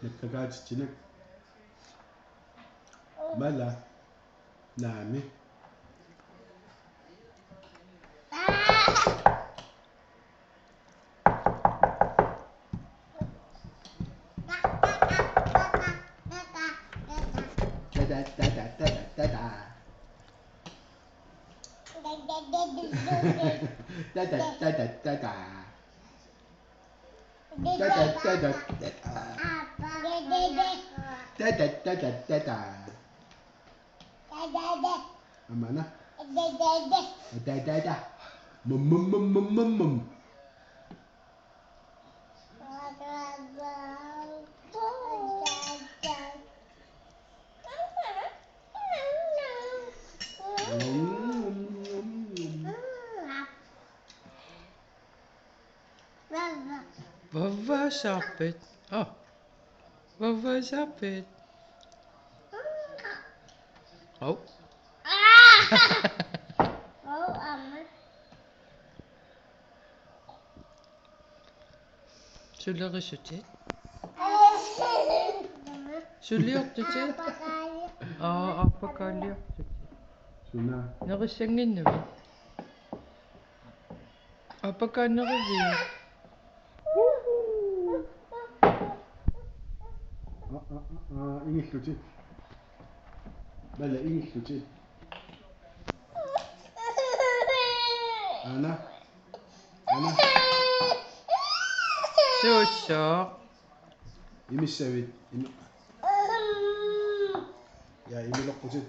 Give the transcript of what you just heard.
Nagkagajijinak. Bala. Nami. Mana? Mum. Wat was het? Oh, wat was het? Oh. Zullen we zitten? Zullen we zitten? Oh, apa kali? Suna. Nakasangin naman. Apa ka nakasangin? English lucu. Bala English lucu. Ana. Susok. Imi sewit. Ya imi lokocin.